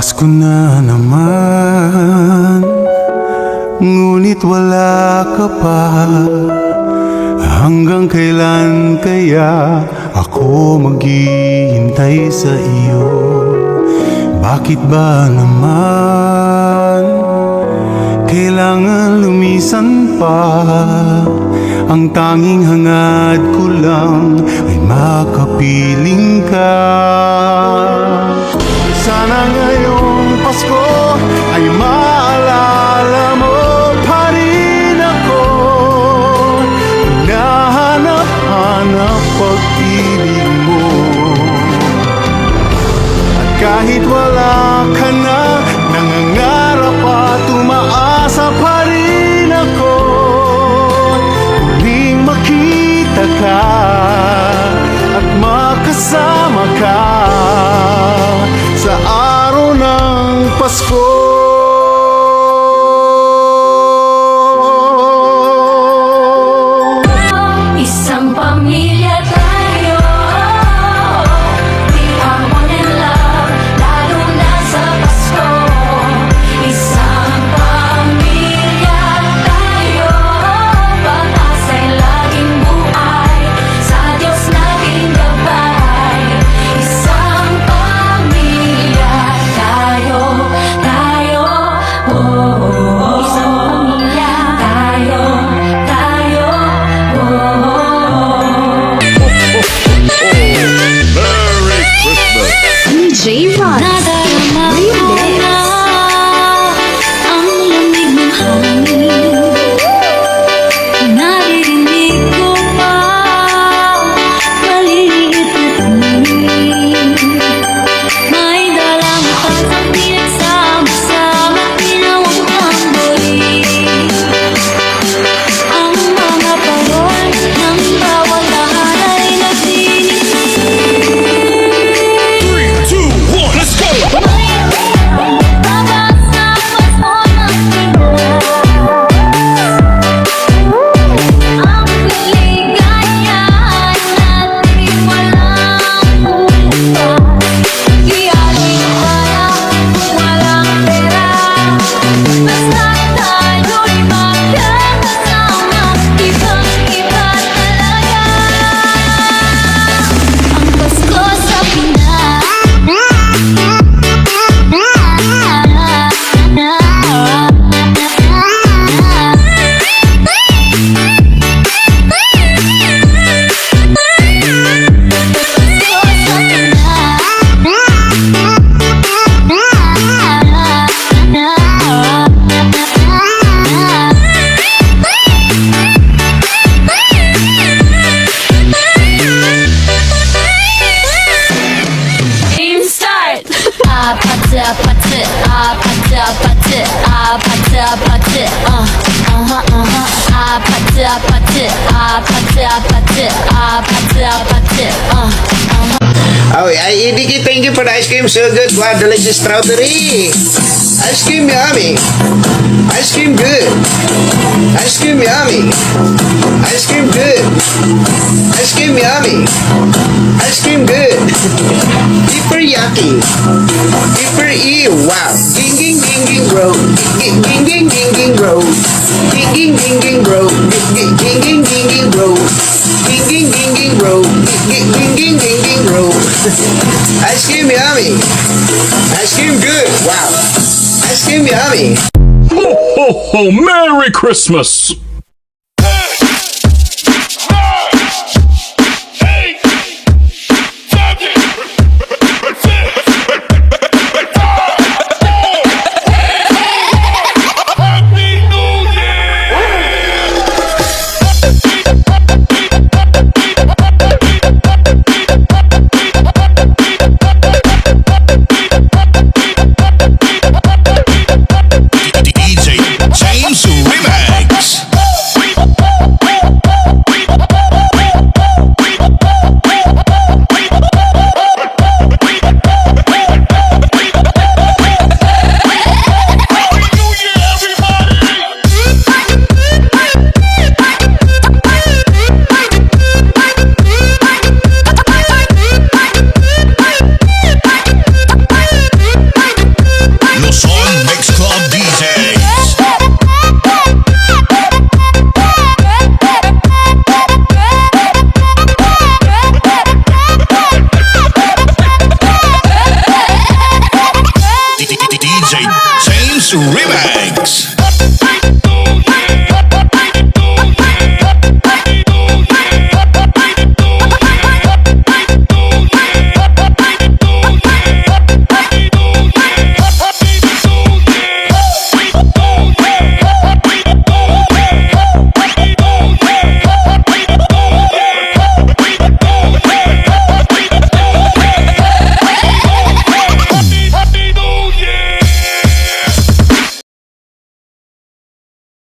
Pasko na naman, ngunit wala ka pa. Hanggang kailan kaya ako maghihintay sa iyo? Bakit ba naman kailangan lumisan pa? Ang tanging hangad ko lang ay makapiling ka. Sana ngayong Pasko ay maalala mo pa rin ako. Hinahanap-hanap pag-ibig mo. At kahit wala ka na, nangangarap at umaasa pa rin ako. Muling makita ka at makasama ka sa araw ng Pasko. Isang pamilya tayo, we are one in love, lalo na sa Pasko. Isang pamilya tayo, pag-asa'y laging buhay, sa Diyos naging gabay. Isang pamilya tayo, oh, oh, oh. Isang pamilya tayo, oh, oh, oh. Merry Christmas! DJ Rod. Nadarama ko na ang lamig ng hangin. Naririnig ko pa maliliit na tuwing. May dalang pagsabi nagsama-sama, tinawag ang buli. Ang mga parol ng bawat lahat ay nagdinig. 3, 2, 1, let's go! Game start! Oh, ay, Edie, thank you for the ice cream. So good. Wow, delicious strawberry. Ice cream yummy. Ice cream good. Ice cream yummy. Ice cream good. Ice cream yummy. Ice cream good. Super yucky. Super ew. Wow. Ging ging ging ging bro. Ging ging ging ging ging bro. Ging ging ging ging bro. Ging ging ging ging ging bro. Ging ging ging ging bro. Ging ging ging ging ging bro. Ice cream yummy. Ice cream good. Wow. Ice cream yummy. Ho, ho, ho! Merry Christmas! DJ James Remix. Remix